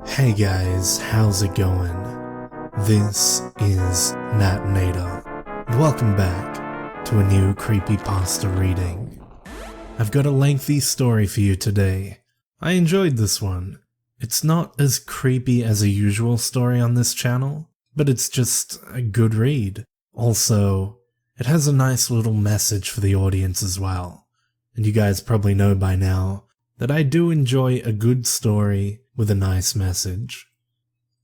Hey guys, how's it going? This is Natnator, and welcome back to a new Creepypasta reading. I've got a lengthy story for you today. I enjoyed this one. It's not as creepy as a usual story on this channel, but it's just a good read. Also, it has a nice little message for the audience as well. And you guys probably know by now that I do enjoy a good story with a nice message.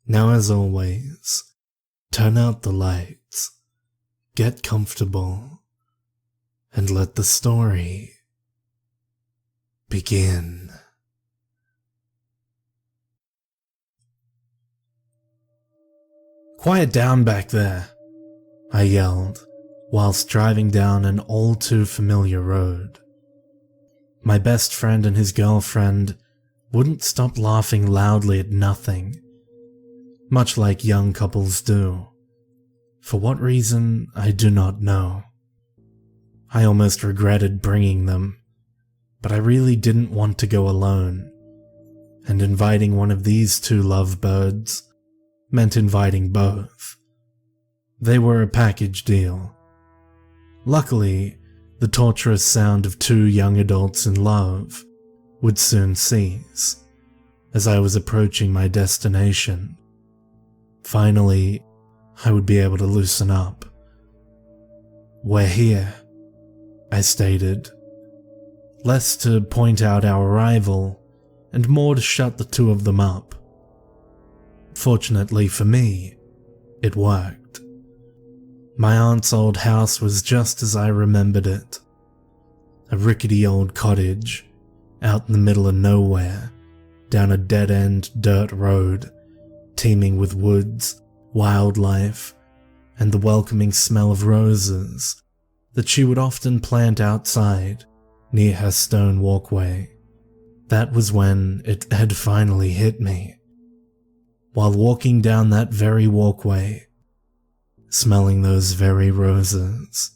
Now, as always, turn out the lights, get comfortable, and let the story begin. "Quiet down back there," I yelled, whilst driving down an all too familiar road. My best friend and his girlfriend wouldn't stop laughing loudly at nothing, much like young couples do. For what reason, I do not know. I almost regretted bringing them, but I really didn't want to go alone, and inviting one of these two lovebirds meant inviting both. They were a package deal. Luckily, the torturous sound of two young adults in love would soon cease, as I was approaching my destination. Finally, I would be able to loosen up. "We're here," I stated, less to point out our arrival and more to shut the two of them up. Fortunately for me, it worked. My aunt's old house was just as I remembered it. A rickety old cottage, out in the middle of nowhere, down a dead-end dirt road, teeming with woods, wildlife, and the welcoming smell of roses that she would often plant outside near her stone walkway. That was when it had finally hit me. While walking down that very walkway, smelling those very roses,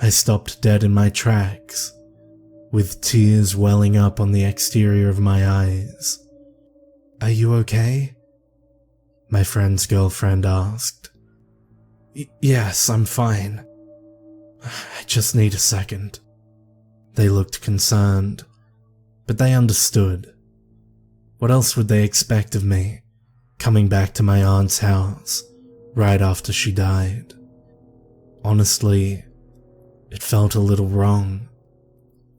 I stopped dead in my tracks, with tears welling up on the exterior of my eyes. "Are you okay?" my friend's girlfriend asked. Yes, I'm fine. I just need a second." They looked concerned, but they understood. What else would they expect of me, coming back to my aunt's house right after she died? Honestly, it felt a little wrong.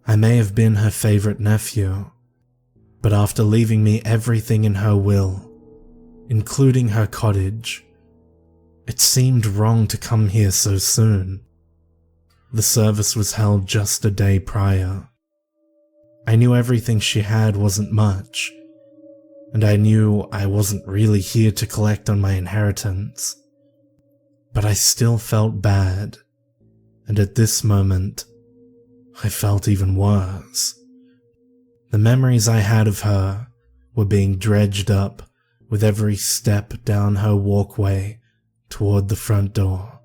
I may have been her favorite nephew, but after leaving me everything in her will, including her cottage, it seemed wrong to come here so soon. The service was held just a day prior. I knew everything she had wasn't much, and I knew I wasn't really here to collect on my inheritance. But I still felt bad, and at this moment, I felt even worse. The memories I had of her were being dredged up with every step down her walkway toward the front door.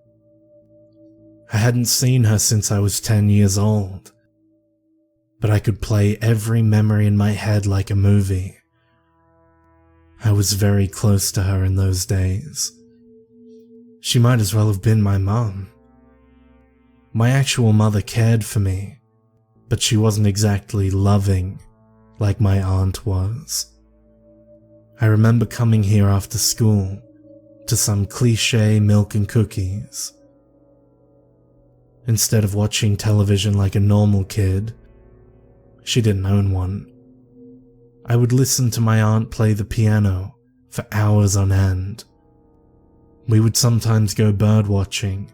I hadn't seen her since I was 10 years old, but I could play every memory in my head like a movie. I was very close to her in those days. She might as well have been my mum. My actual mother cared for me, but she wasn't exactly loving like my aunt was. I remember coming here after school to some cliché milk and cookies. Instead of watching television like a normal kid, she didn't own one, I would listen to my aunt play the piano for hours on end. We would sometimes go bird watching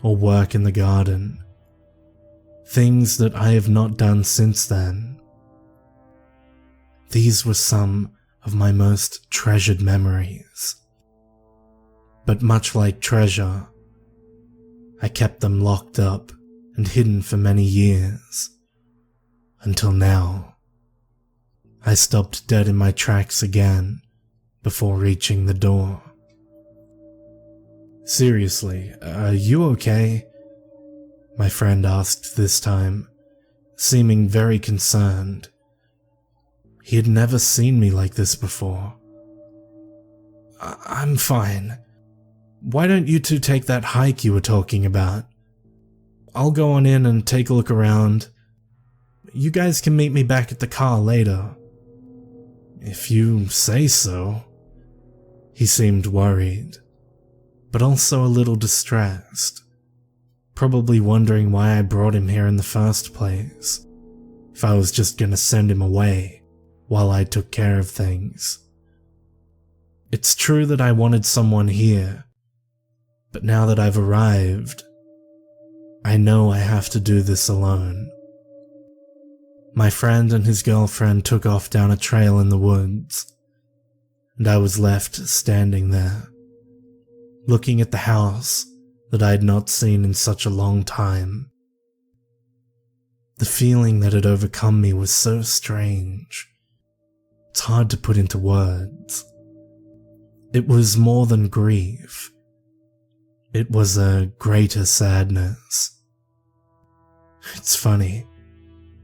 or work in the garden. Things that I have not done since then. These were some of my most treasured memories. But much like treasure, I kept them locked up and hidden for many years. Until now. I stopped dead in my tracks again before reaching the door. "Seriously, are you okay?" my friend asked this time, seeming very concerned. He had never seen me like this before. I'm fine. Why don't you two take that hike you were talking about? I'll go on in and take a look around. You guys can meet me back at the car later. If you say so. He seemed worried, but also a little distressed, probably wondering why I brought him here in the first place, if I was just gonna send him away while I took care of things. It's true that I wanted someone here, but now that I've arrived, I know I have to do this alone. My friend and his girlfriend took off down a trail in the woods, and I was left standing there, looking at the house that I had not seen in such a long time. The feeling that had overcome me was so strange. It's hard to put into words. It was more than grief. It was a greater sadness. It's funny.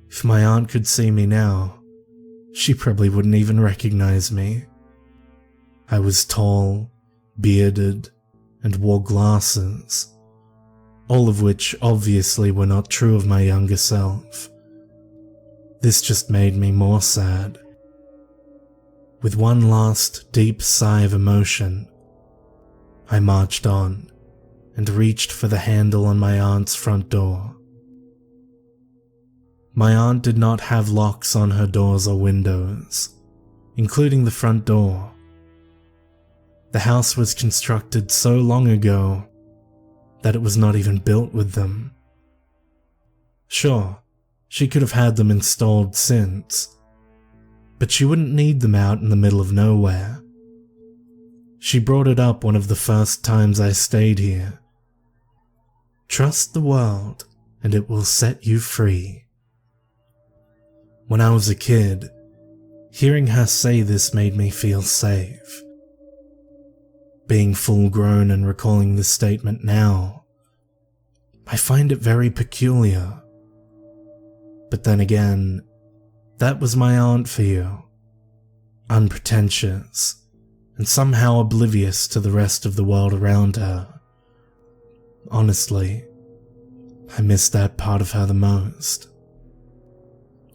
If my aunt could see me now, she probably wouldn't even recognize me. I was tall, bearded, and wore glasses, all of which obviously were not true of my younger self. This just made me more sad. With one last deep sigh of emotion, I marched on and reached for the handle on my aunt's front door. My aunt did not have locks on her doors or windows, including the front door. The house was constructed so long ago that it was not even built with them. Sure, she could have had them installed since, but she wouldn't need them out in the middle of nowhere. She brought it up one of the first times I stayed here. Trust the world and it will set you free. When I was a kid, hearing her say this made me feel safe. Being full grown and recalling this statement now, I find it very peculiar. But then again, that was my aunt for you. Unpretentious, and somehow oblivious to the rest of the world around her. Honestly, I miss that part of her the most.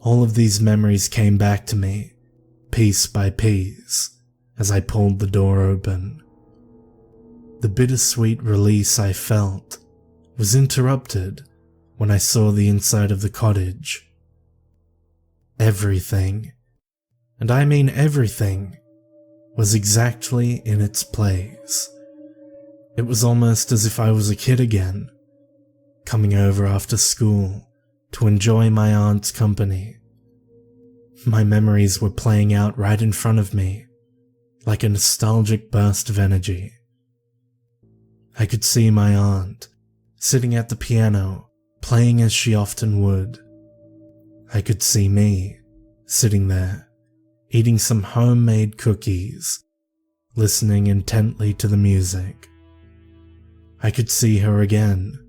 All of these memories came back to me, piece by piece, as I pulled the door open. The bittersweet release I felt was interrupted when I saw the inside of the cottage. Everything, and I mean everything, was exactly in its place. It was almost as if I was a kid again, coming over after school to enjoy my aunt's company. My memories were playing out right in front of me, like a nostalgic burst of energy. I could see my aunt, sitting at the piano, playing as she often would. I could see me, sitting there, eating some homemade cookies, listening intently to the music. I could see her again,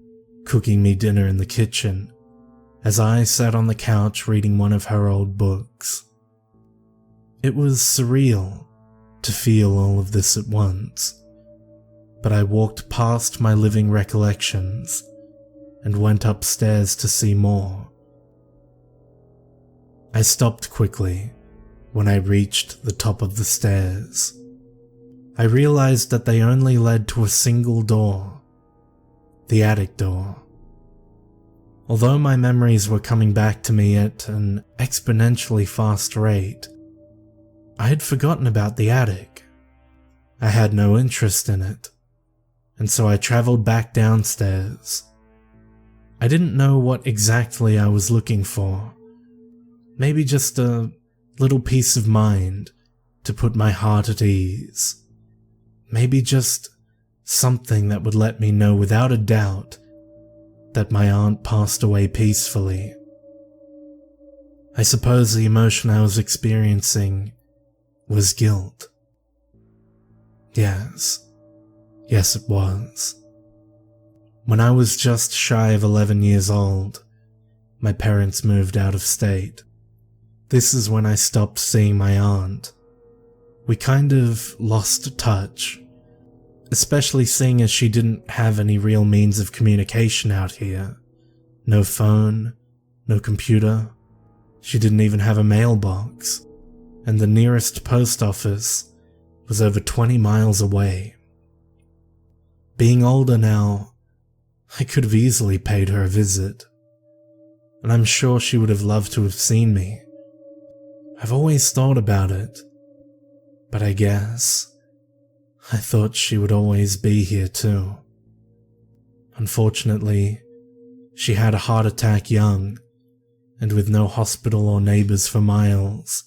cooking me dinner in the kitchen, as I sat on the couch reading one of her old books. It was surreal to feel all of this at once. But I walked past my living recollections and went upstairs to see more. I stopped quickly when I reached the top of the stairs. I realized that they only led to a single door, the attic door. Although my memories were coming back to me at an exponentially fast rate, I had forgotten about the attic. I had no interest in it. And so I traveled back downstairs. I didn't know what exactly I was looking for. Maybe just a little peace of mind to put my heart at ease. Maybe just something that would let me know without a doubt that my aunt passed away peacefully. I suppose the emotion I was experiencing was guilt. Yes, it was. When I was just shy of 11 years old, my parents moved out of state. This is when I stopped seeing my aunt. We kind of lost touch, especially seeing as she didn't have any real means of communication out here. No phone, no computer. She didn't even have a mailbox, and the nearest post office was over 20 miles away. Being older now, I could have easily paid her a visit, and I'm sure she would have loved to have seen me. I've always thought about it, but I guess I thought she would always be here too. Unfortunately, she had a heart attack young, and with no hospital or neighbors for miles,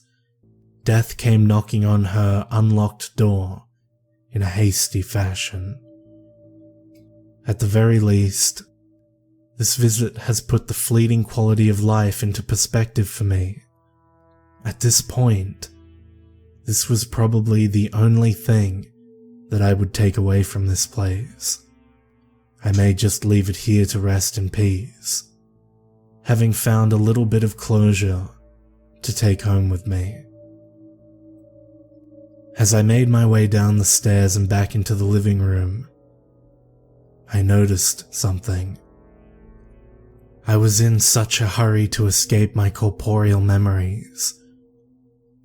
death came knocking on her unlocked door in a hasty fashion. At the very least, this visit has put the fleeting quality of life into perspective for me. At this point, this was probably the only thing that I would take away from this place. I may just leave it here to rest in peace, having found a little bit of closure to take home with me. As I made my way down the stairs and back into the living room, I noticed something. I was in such a hurry to escape my corporeal memories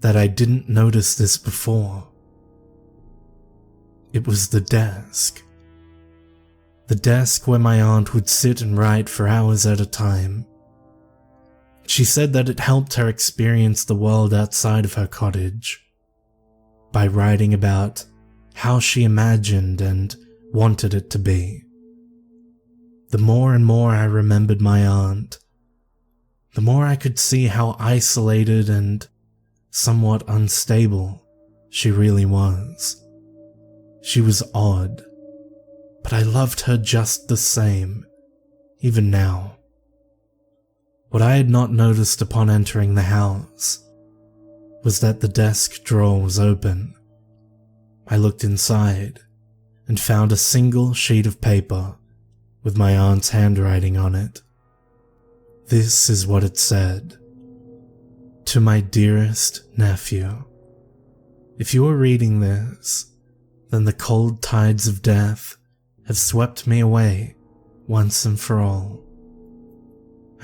that I didn't notice this before. It was the desk. The desk where my aunt would sit and write for hours at a time. She said that it helped her experience the world outside of her cottage by writing about how she imagined and wanted it to be. The more and more I remembered my aunt, the more I could see how isolated and somewhat unstable she really was. She was odd, but I loved her just the same, even now. What I had not noticed upon entering the house was that the desk drawer was open. I looked inside and found a single sheet of paper with my aunt's handwriting on it. This is what it said. To my dearest nephew. If you are reading this, then the cold tides of death have swept me away once and for all.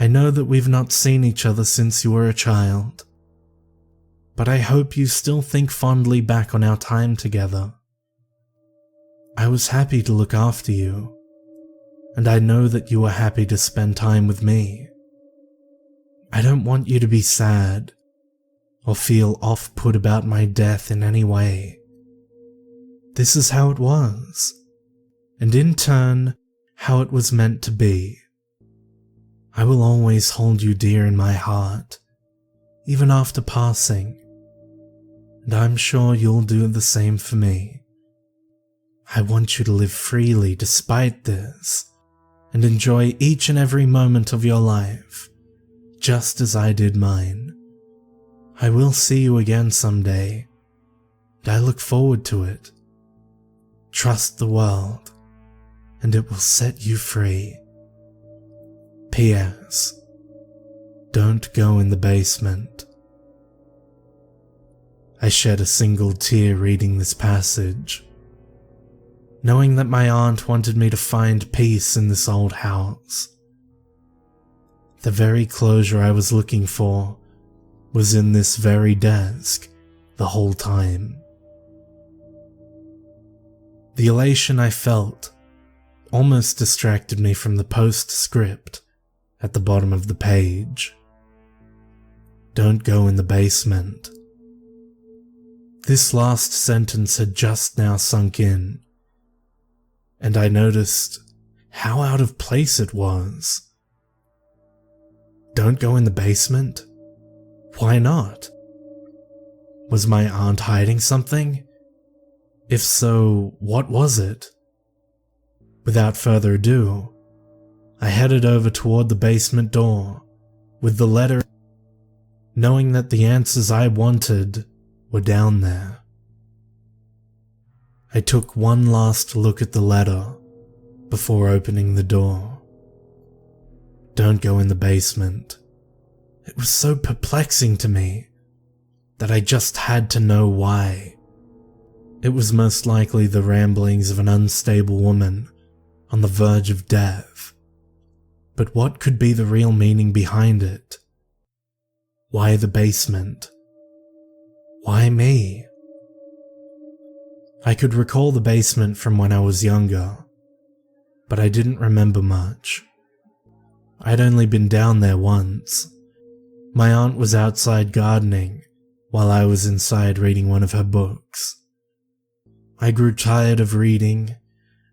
I know that we've not seen each other since you were a child, but I hope you still think fondly back on our time together. I was happy to look after you, and I know that you are happy to spend time with me. I don't want you to be sad or feel off-put about my death in any way. This is how it was, and in turn, how it was meant to be. I will always hold you dear in my heart, even after passing, and I'm sure you'll do the same for me. I want you to live freely despite this, and enjoy each and every moment of your life, just as I did mine. I will see you again someday, and I look forward to it. Trust the world, and it will set you free. P.S. Don't go in the basement. I shed a single tear reading this passage, knowing that my aunt wanted me to find peace in this old house. The very closure I was looking for was in this very desk the whole time. The elation I felt almost distracted me from the postscript at the bottom of the page. Don't go in the basement. This last sentence had just now sunk in, and I noticed how out of place it was. Don't go in the basement? Why not? Was my aunt hiding something? If so, what was it? Without further ado, I headed over toward the basement door with the letter, knowing that the answers I wanted were down there. I took one last look at the letter before opening the door. Don't go in the basement. It was so perplexing to me that I just had to know why. It was most likely the ramblings of an unstable woman on the verge of death. But what could be the real meaning behind it? Why the basement? Why me? I could recall the basement from when I was younger, but I didn't remember much. I'd only been down there once. My aunt was outside gardening while I was inside reading one of her books. I grew tired of reading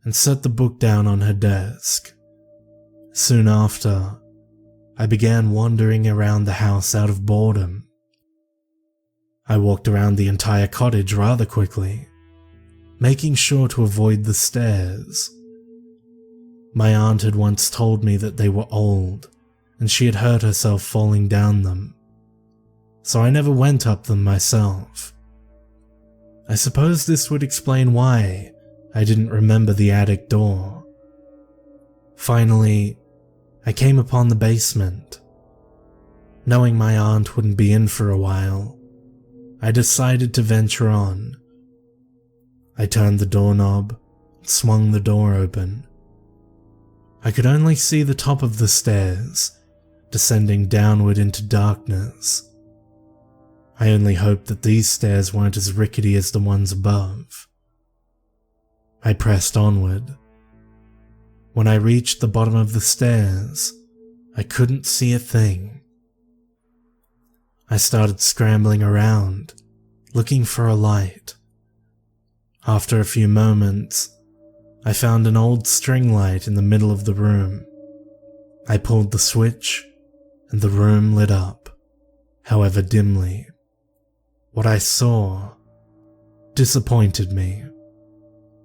and set the book down on her desk. Soon after, I began wandering around the house out of boredom. I walked around the entire cottage rather quickly, making sure to avoid the stairs. My aunt had once told me that they were old and she had hurt herself falling down them, so I never went up them myself. I suppose this would explain why I didn't remember the attic door. Finally, I came upon the basement. Knowing my aunt wouldn't be in for a while, I decided to venture on. I turned the doorknob and swung the door open. I could only see the top of the stairs, descending downward into darkness. I only hoped that these stairs weren't as rickety as the ones above. I pressed onward. When I reached the bottom of the stairs, I couldn't see a thing. I started scrambling around, looking for a light. After a few moments, I found an old string light in the middle of the room. I pulled the switch, and the room lit up, however dimly. What I saw disappointed me.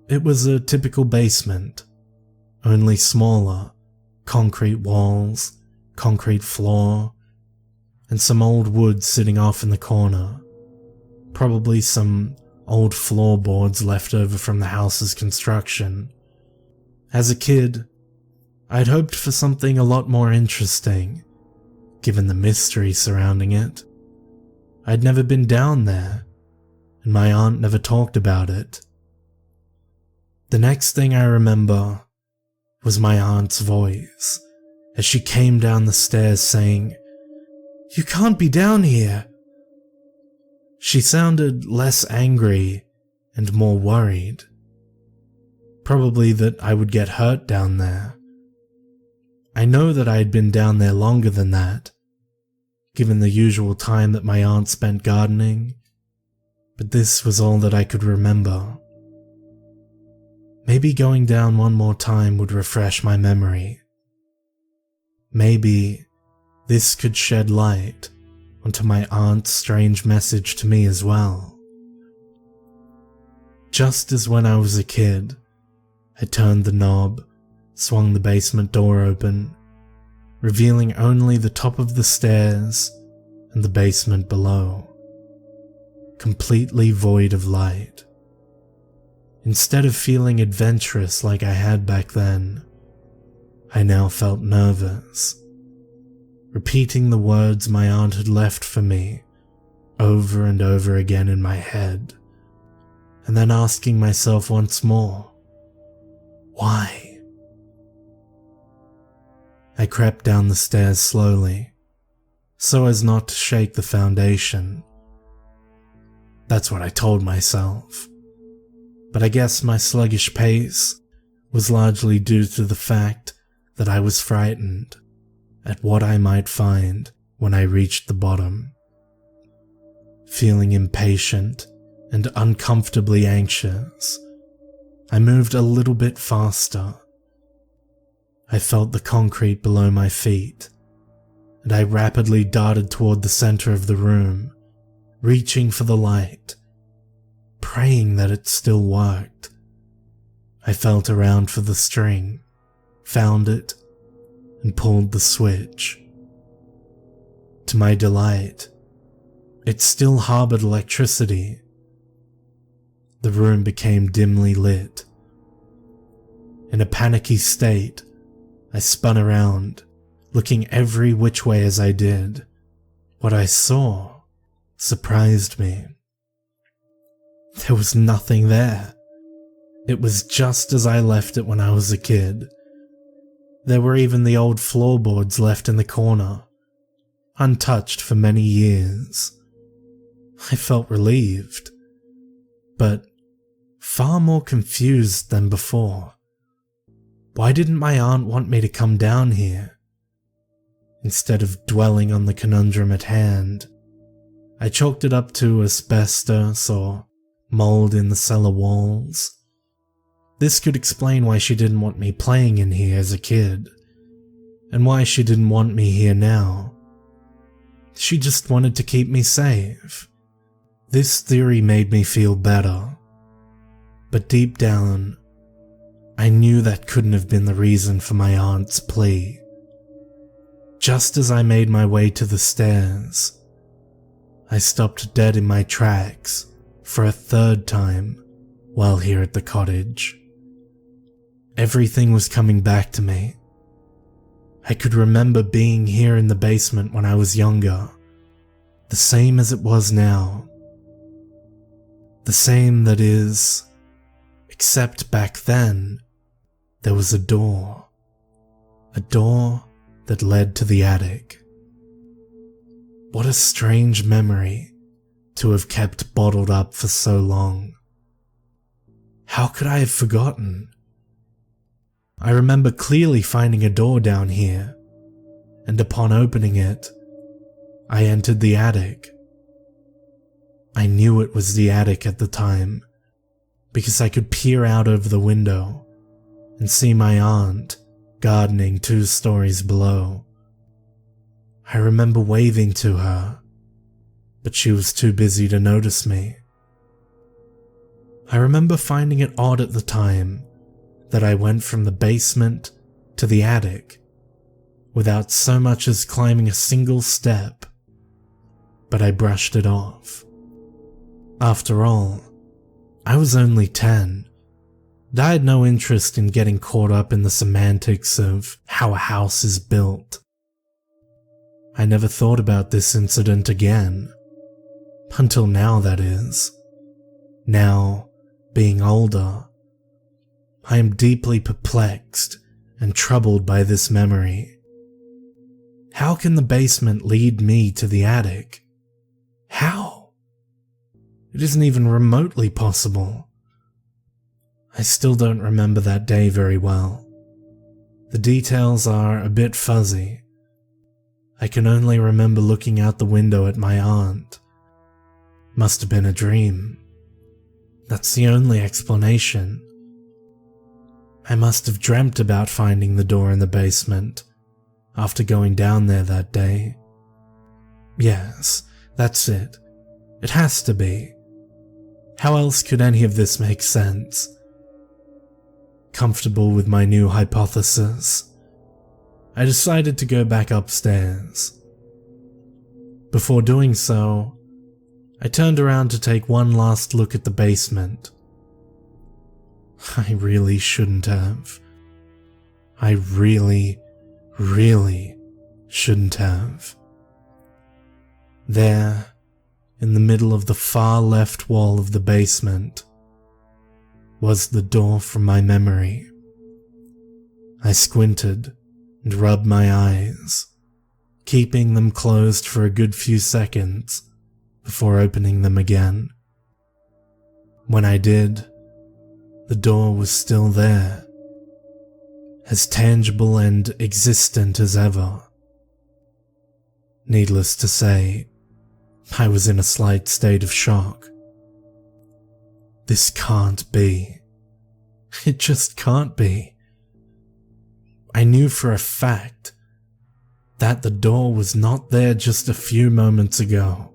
It was a typical basement, only smaller, concrete walls, concrete floor, and some old wood sitting off in the corner. Probably some old floorboards left over from the house's construction. As a kid, I'd hoped for something a lot more interesting, given the mystery surrounding it. I'd never been down there, and my aunt never talked about it. The next thing I remember was my aunt's voice as she came down the stairs saying, "You can't be down here." She sounded less angry and more worried. Probably that I would get hurt down there. I know that I had been down there longer than that, given the usual time that my aunt spent gardening, but this was all that I could remember. Maybe going down one more time would refresh my memory. Maybe this could shed light onto my aunt's strange message to me as well. Just as when I was a kid, I turned the knob, swung the basement door open, revealing only the top of the stairs and the basement below, completely void of light. Instead of feeling adventurous like I had back then, I now felt nervous, repeating the words my aunt had left for me over and over again in my head, and then asking myself once more, why? I crept down the stairs slowly, so as not to shake the foundation. That's what I told myself. But I guess my sluggish pace was largely due to the fact that I was frightened at what I might find when I reached the bottom. Feeling impatient and uncomfortably anxious, I moved a little bit faster. I felt the concrete below my feet, and I rapidly darted toward the center of the room, reaching for the light, praying that it still worked. I felt around for the string, found it, and pulled the switch. To my delight, it still harbored electricity. The room became dimly lit. In a panicky state, I spun around, looking every which way as I did, What I saw surprised me. There was nothing there. It was just as I left it when I was a kid. There were even the old floorboards left in the corner, untouched for many years. I felt relieved, but far more confused than before. Why didn't my aunt want me to come down here? Instead of dwelling on the conundrum at hand, I chalked it up to asbestos or mold in the cellar walls. This could explain why she didn't want me playing in here as a kid, and why she didn't want me here now. She just wanted to keep me safe. This theory made me feel better, but deep down, I knew that couldn't have been the reason for my aunt's plea. Just as I made my way to the stairs, I stopped dead in my tracks for a third time while here at the cottage. Everything was coming back to me. I could remember being here in the basement when I was younger, the same as it was now. The same, that is, except back then, there was a door that led to the attic. What a strange memory to have kept bottled up for so long. How could I have forgotten? I remember clearly finding a door down here, and upon opening it, I entered the attic. I knew it was the attic at the time, because I could peer out over the window and see my aunt gardening 2 stories below. I remember waving to her, but she was too busy to notice me. I remember finding it odd at the time that I went from the basement to the attic without so much as climbing a single step, but I brushed it off. After all, I was only 10, and I had no interest in getting caught up in the semantics of how a house is built. I never thought about this incident again, until now, that is. Now, being older, I am deeply perplexed and troubled by this memory. How can the basement lead me to the attic? How? It isn't even remotely possible. I still don't remember that day very well. The details are a bit fuzzy. I can only remember looking out the window at my aunt. Must have been a dream. That's the only explanation. I must have dreamt about finding the door in the basement after going down there that day. Yes, that's it. It has to be. How else could any of this make sense? Comfortable with my new hypothesis, I decided to go back upstairs. Before doing so, I turned around to take one last look at the basement. I really shouldn't have. I really shouldn't have. There, in the middle of the far left wall of the basement, was the door from my memory. I squinted and rubbed my eyes, keeping them closed for a good few seconds before opening them again. When I did, the door was still there, as tangible and existent as ever. Needless to say, I was in a slight state of shock. This can't be. It just can't be. I knew for a fact that the door was not there just a few moments ago,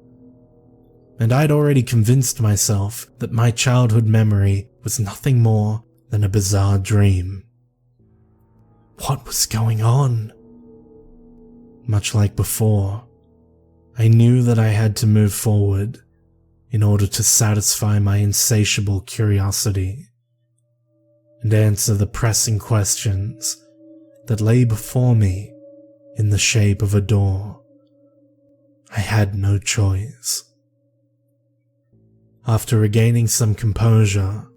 and I'd already convinced myself that my childhood memory was nothing more than a bizarre dream. What was going on? Much like before, I knew that I had to move forward in order to satisfy my insatiable curiosity and answer the pressing questions that lay before me in the shape of a door. I had no choice. After regaining some composure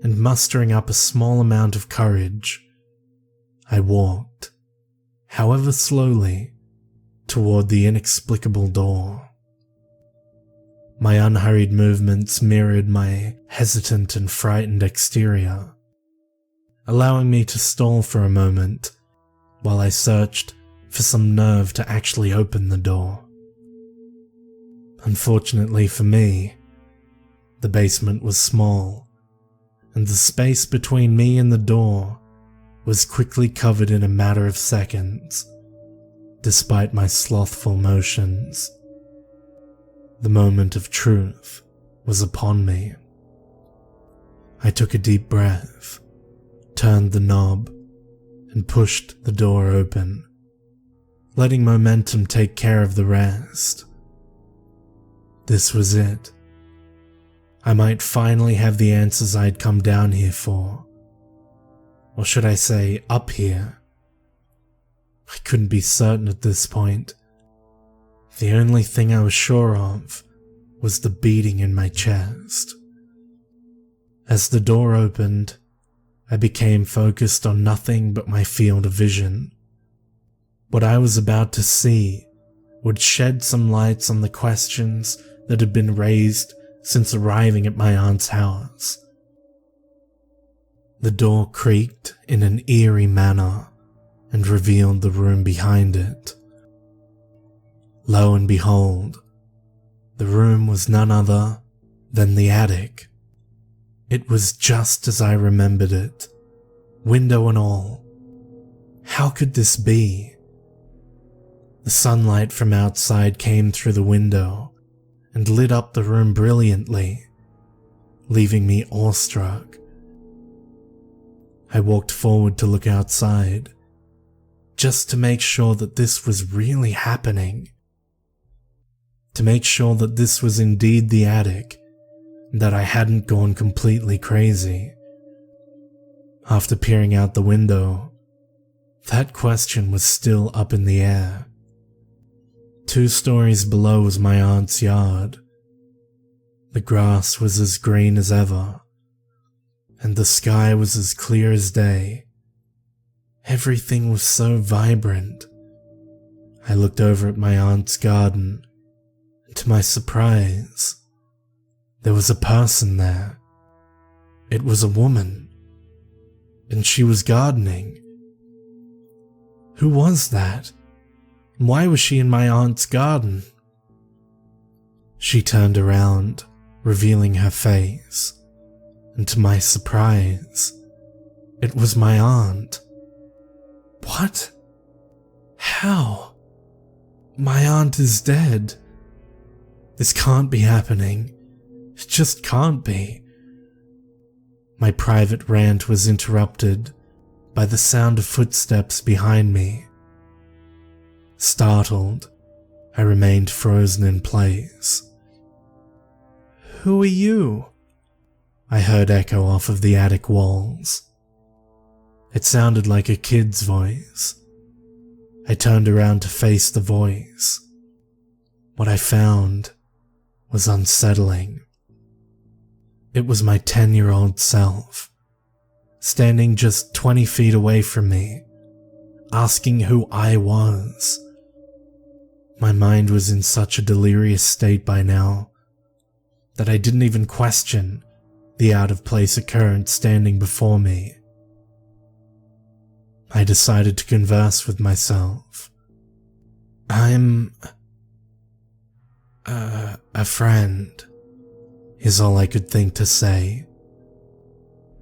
and mustering up a small amount of courage, I walked, however slowly, toward the inexplicable door. My unhurried movements mirrored my hesitant and frightened exterior, allowing me to stall for a moment while I searched for some nerve to actually open the door. Unfortunately for me, the basement was small, and the space between me and the door was quickly covered in a matter of seconds, despite my slothful motions. The moment of truth was upon me. I took a deep breath, turned the knob, and pushed the door open, letting momentum take care of the rest. This was it. I might finally have the answers I'd come down here for. Or should I say, up here? I couldn't be certain at this point. The only thing I was sure of was the beating in my chest. As the door opened, I became focused on nothing but my field of vision. What I was about to see would shed some lights on the questions that had been raised since arriving at my aunt's house. The door creaked in an eerie manner and revealed the room behind it. Lo and behold, the room was none other than the attic. It was just as I remembered it, window and all. How could this be? The sunlight from outside came through the window and lit up the room brilliantly, leaving me awestruck. I walked forward to look outside, just to make sure that this was really happening. To make sure that this was indeed the attic, and that I hadn't gone completely crazy. After peering out the window, that question was still up in the air. 2 stories below was my aunt's yard. The grass was as green as ever, and the sky was as clear as day. Everything was so vibrant. I looked over at my aunt's garden, and to my surprise, there was a person there. It was a woman, and she was gardening. Who was that? Why was she in my aunt's garden? She turned around, revealing her face, and to my surprise, it was my aunt. What? How? My aunt is dead. This can't be happening. It just can't be. My private rant was interrupted by the sound of footsteps behind me. Startled, I remained frozen in place. Who are you? I heard echo off of the attic walls. It sounded like a kid's voice. I turned around to face the voice. What I found was unsettling. It was my 10-year-old self, standing just 20 feet away from me, asking who I was. My mind was in such a delirious state by now that I didn't even question the out-of-place occurrence standing before me. I decided to converse with myself. I'm a friend, is all I could think to say.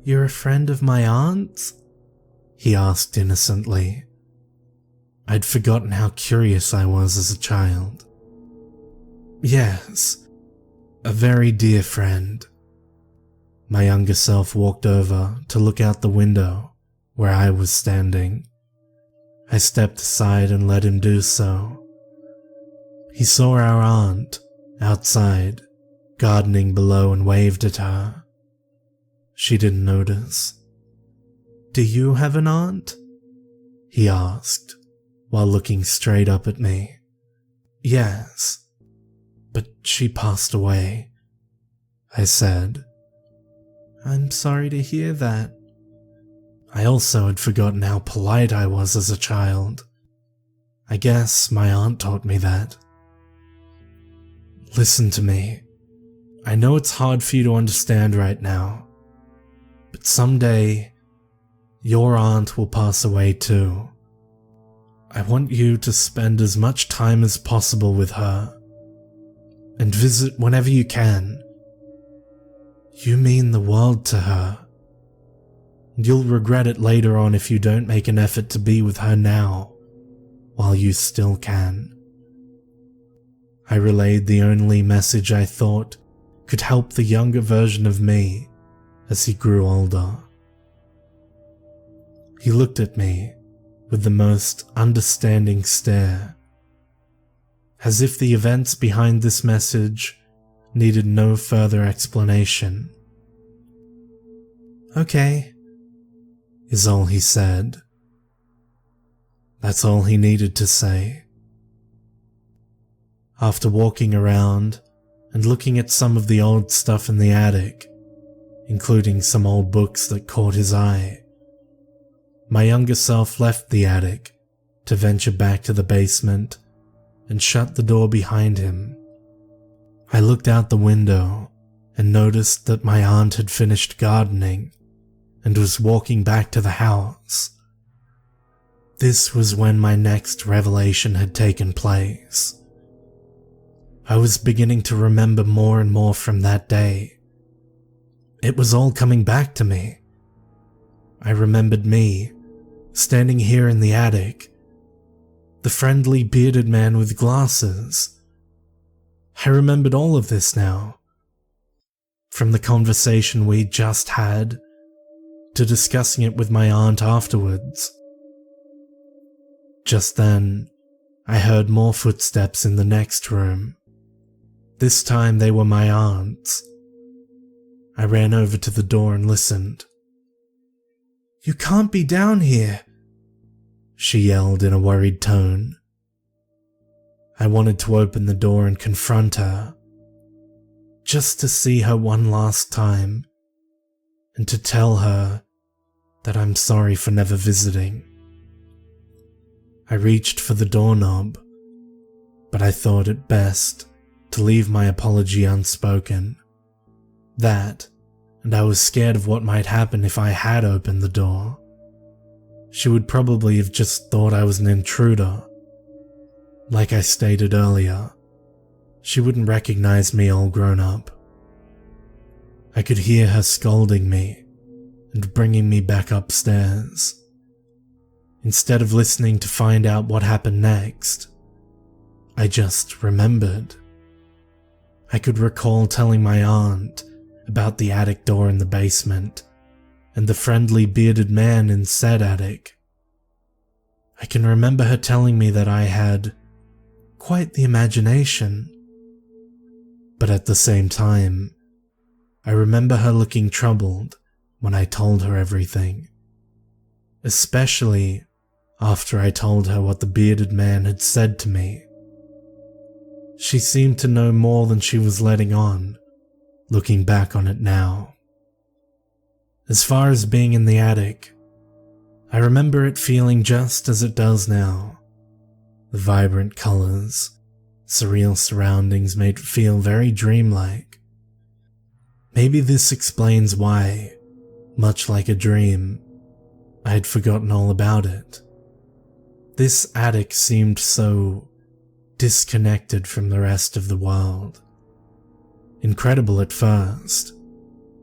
You're a friend of my aunt's? He asked innocently. I'd forgotten how curious I was as a child. Yes, a very dear friend. My younger self walked over to look out the window where I was standing. I stepped aside and let him do so. He saw our aunt outside, gardening below, and waved at her. She didn't notice. Do you have an aunt? He asked, while looking straight up at me. Yes, But she passed away, I said. I'm sorry to hear that. I also had forgotten how polite I was as a child. I guess my aunt taught me that. Listen to me. I know it's hard for you to understand right now, but someday your aunt will pass away too. I want you to spend as much time as possible with her and visit whenever you can. You mean the world to her. You'll regret it later on if you don't make an effort to be with her now, while you still can. I relayed the only message I thought could help the younger version of me as he grew older. He looked at me with the most understanding stare, as if the events behind this message needed no further explanation. Okay, is all he said. That's all he needed to say. After walking around and looking at some of the old stuff in the attic, including some old books that caught his eye, my younger self left the attic to venture back to the basement and shut the door behind him. I looked out the window and noticed that my aunt had finished gardening and was walking back to the house. This was when my next revelation had taken place. I was beginning to remember more and more from that day. It was all coming back to me. I remembered me, standing here in the attic, the friendly bearded man with glasses. I remembered all of this now. From the conversation we just had, to discussing it with my aunt afterwards. Just then, I heard more footsteps in the next room. This time they were my aunt's. I ran over to the door and listened. You can't be down here, she yelled in a worried tone. I wanted to open the door and confront her, just to see her one last time, and to tell her that I'm sorry for never visiting. I reached for the doorknob, but I thought it best to leave my apology unspoken. That, and I was scared of what might happen if I had opened the door. She would probably have just thought I was an intruder. Like I stated earlier, she wouldn't recognize me all grown up. I could hear her scolding me and bringing me back upstairs. Instead of listening to find out what happened next, I just remembered. I could recall telling my aunt about the attic door in the basement and the friendly bearded man in said attic. I can remember her telling me that I had quite the imagination. But at the same time, I remember her looking troubled when I told her everything, especially after I told her what the bearded man had said to me. She seemed to know more than she was letting on, looking back on it now. As far as being in the attic, I remember it feeling just as it does now. The vibrant colors, surreal surroundings made it feel very dreamlike. Maybe this explains why, much like a dream, I had forgotten all about it. This attic seemed so disconnected from the rest of the world. Incredible at first,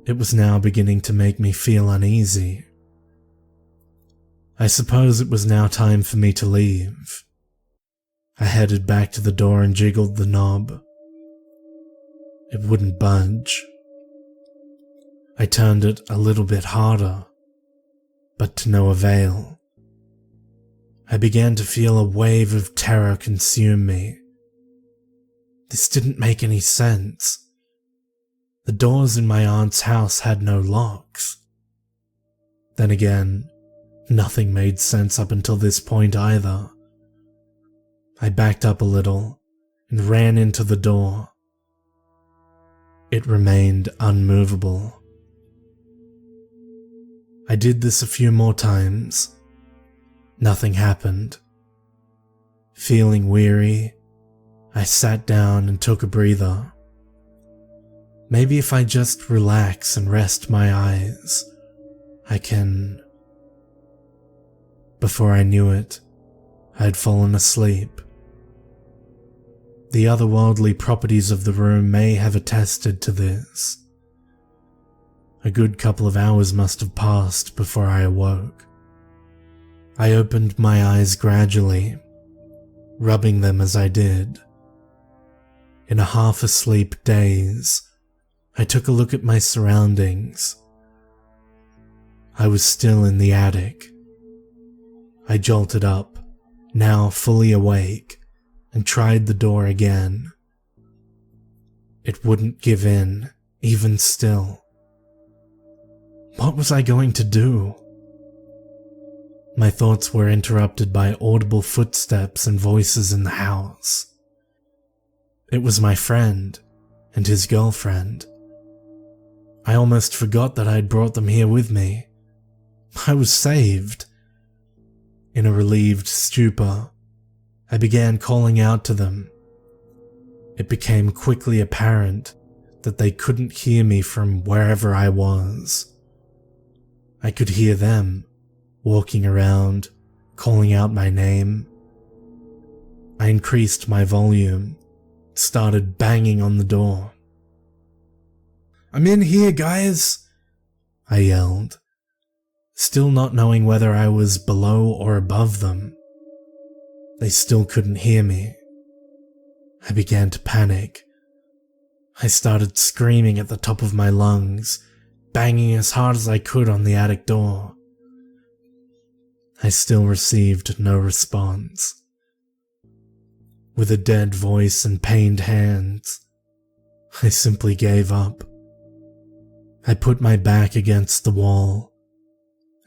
it was now beginning to make me feel uneasy. I suppose it was now time for me to leave. I headed back to the door and jiggled the knob. It wouldn't budge. I turned it a little bit harder, but to no avail. I began to feel a wave of terror consume me. This didn't make any sense. The doors in my aunt's house had no locks. Then again, nothing made sense up until this point either. I backed up a little and ran into the door, It remained unmovable. I did this a few more times. Nothing happened. Feeling weary, I sat down and took a breather. Maybe if I just relax and rest my eyes, I can... Before I knew it, I had fallen asleep. The otherworldly properties of the room may have attested to this. A good couple of hours must have passed before I awoke. I opened my eyes gradually, rubbing them as I did. In a half-asleep daze, I took a look at my surroundings. I was still in the attic. I jolted up, now fully awake, and tried the door again. It wouldn't give in, even still. What was I going to do? My thoughts were interrupted by audible footsteps and voices in the house. It was my friend and his girlfriend. I almost forgot that I had brought them here with me. I was saved. In a relieved stupor, I began calling out to them. It became quickly apparent that they couldn't hear me from wherever I was. I could hear them, walking around, calling out my name. I increased my volume, started banging on the door. "I'm in here, guys!" I yelled, still not knowing whether I was below or above them. They still couldn't hear me. I began to panic. I started screaming at the top of my lungs, banging as hard as I could on the attic door. I still received no response. With a dead voice and pained hands, I simply gave up. I put my back against the wall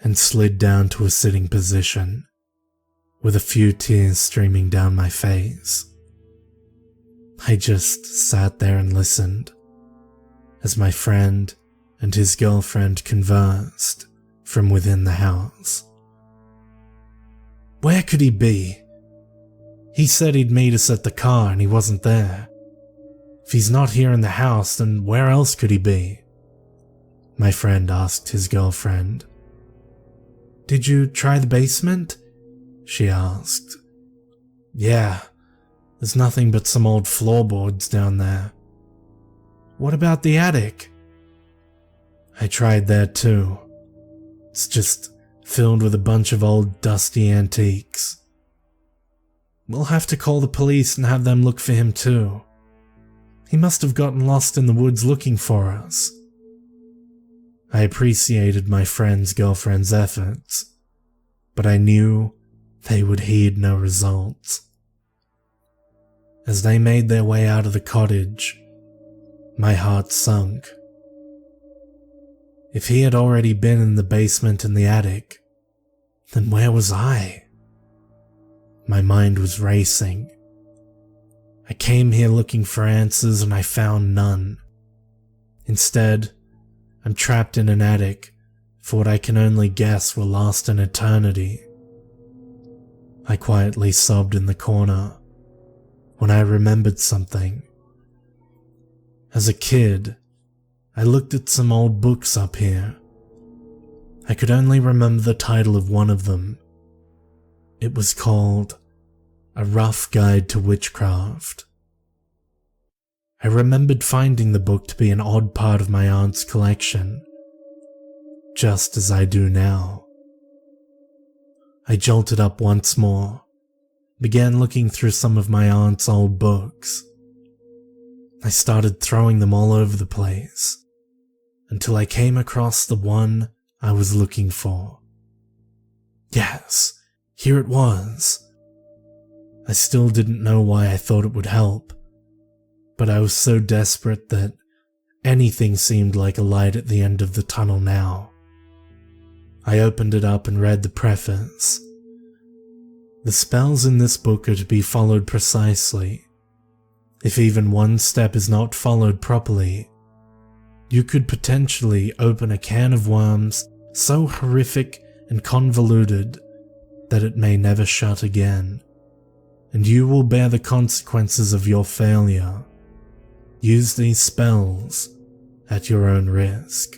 and slid down to a sitting position, with a few tears streaming down my face. I just sat there and listened, as my friend and his girlfriend conversed from within the house. Where could he be? He said he'd meet us at the car and he wasn't there. If he's not here in the house, then where else could he be? My friend asked his girlfriend. Did you try the basement? She asked. Yeah, there's nothing but some old floorboards down there. What about the attic? I tried there too. It's just filled with a bunch of old dusty antiques. We'll have to call the police and have them look for him too. He must have gotten lost in the woods looking for us. I appreciated my friend's girlfriend's efforts, but I knew they would heed no results. As they made their way out of the cottage, my heart sunk. If he had already been in the basement and the attic, then where was I? My mind was racing. I came here looking for answers and I found none. Instead, I'm trapped in an attic for what I can only guess will last an eternity. I quietly sobbed in the corner when I remembered something. As a kid, I looked at some old books up here. I could only remember the title of one of them. It was called A Rough Guide to Witchcraft. I remembered finding the book to be an odd part of my aunt's collection, just as I do now. I jolted up once more, began looking through some of my aunt's old books. I started throwing them all over the place, until I came across the one I was looking for. Yes, here it was. I still didn't know why I thought it would help, but I was so desperate that anything seemed like a light at the end of the tunnel now. I opened it up and read the preface. The spells in this book are to be followed precisely. If even one step is not followed properly, you could potentially open a can of worms so horrific and convoluted that it may never shut again, and you will bear the consequences of your failure. Use these spells at your own risk.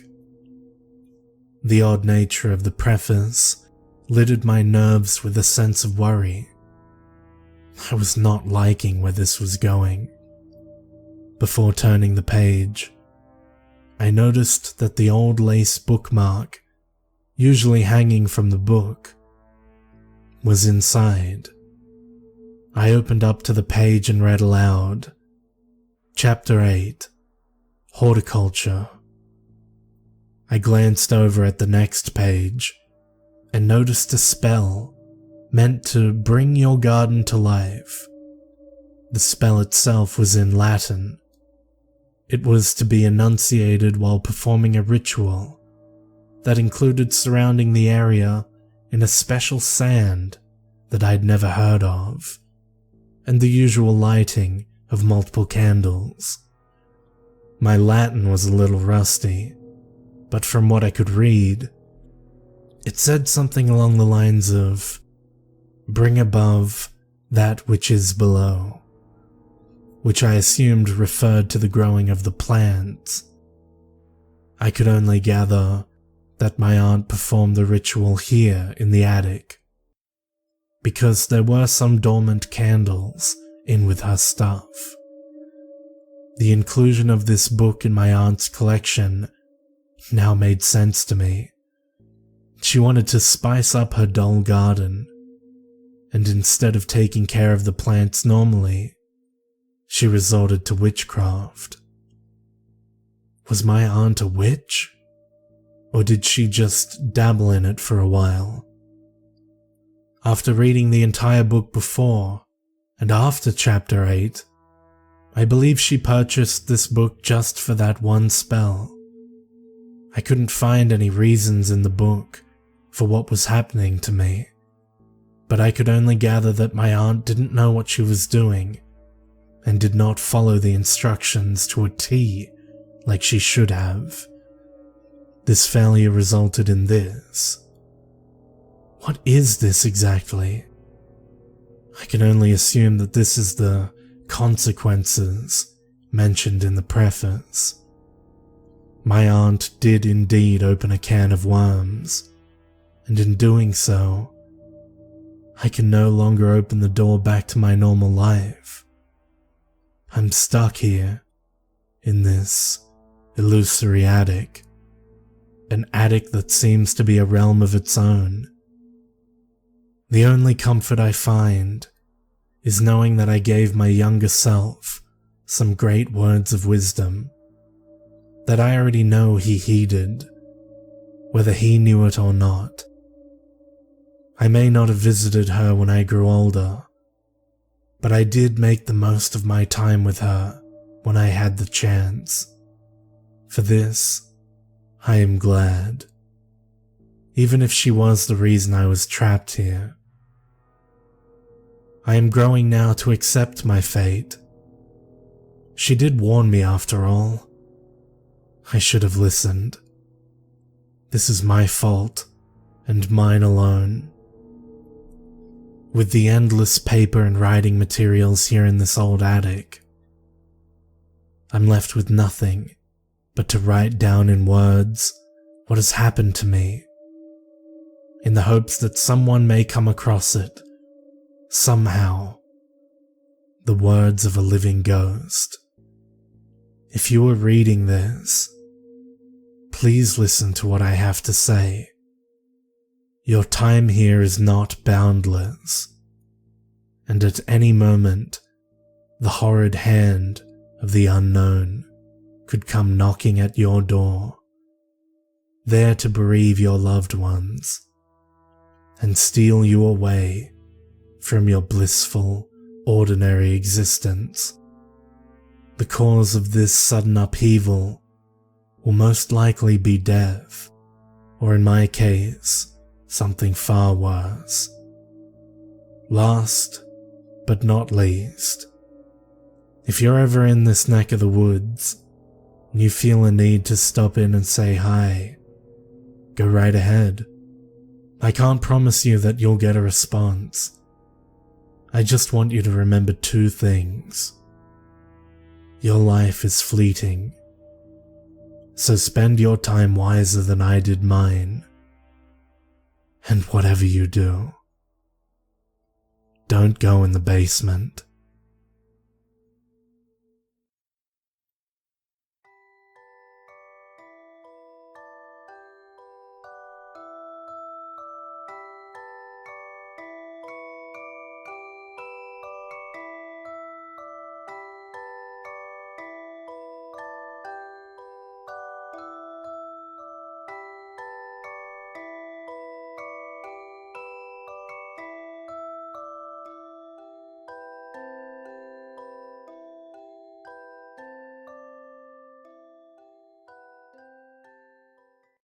The odd nature of the preface littered my nerves with a sense of worry. I was not liking where this was going. Before turning the page, I noticed that the old lace bookmark, usually hanging from the book, was inside. I opened up to the page and read aloud. Chapter 8, Horticulture. I glanced over at the next page and noticed a spell meant to bring your garden to life. The spell itself was in Latin. It was to be enunciated while performing a ritual that included surrounding the area in a special sand that I'd never heard of, and the usual lighting of multiple candles. My Latin was a little rusty, but from what I could read, it said something along the lines of, "Bring above that which is below," which I assumed referred to the growing of the plants. I could only gather that my aunt performed the ritual here in the attic, because there were some dormant candles in with her stuff. The inclusion of this book in my aunt's collection now made sense to me. She wanted to spice up her dull garden, and instead of taking care of the plants normally, she resorted to witchcraft. Was my aunt a witch? Or did she just dabble in it for a while? After reading the entire book before and after Chapter 8, I believe she purchased this book just for that one spell. I couldn't find any reasons in the book for what was happening to me, but I could only gather that my aunt didn't know what she was doing and did not follow the instructions to a T like she should have. This failure resulted in this. What is this exactly? I can only assume that this is the consequences mentioned in the preface. My aunt did indeed open a can of worms, and in doing so, I can no longer open the door back to my normal life. I'm stuck here, in this illusory attic, an attic that seems to be a realm of its own. The only comfort I find is knowing that I gave my younger self some great words of wisdom that I already know he heeded, whether he knew it or not. I may not have visited her when I grew older, but I did make the most of my time with her when I had the chance. For this, I am glad, even if she was the reason I was trapped here. I am growing now to accept my fate. She did warn me after all. I should have listened. This is my fault, and mine alone. With the endless paper and writing materials here in this old attic, I'm left with nothing but to write down in words what has happened to me, in the hopes that someone may come across it, somehow. The words of a living ghost. If you are reading this, please listen to what I have to say. Your time here is not boundless, and at any moment, the horrid hand of the unknown could come knocking at your door, there to bereave your loved ones, and steal you away from your blissful, ordinary existence. The cause of this sudden upheaval will most likely be death, or in my case, something far worse. Last, but not least, if you're ever in this neck of the woods, and you feel a need to stop in and say hi, go right ahead. I can't promise you that you'll get a response. I just want you to remember two things. Your life is fleeting, so spend your time wiser than I did mine. And whatever you do, don't go in the basement.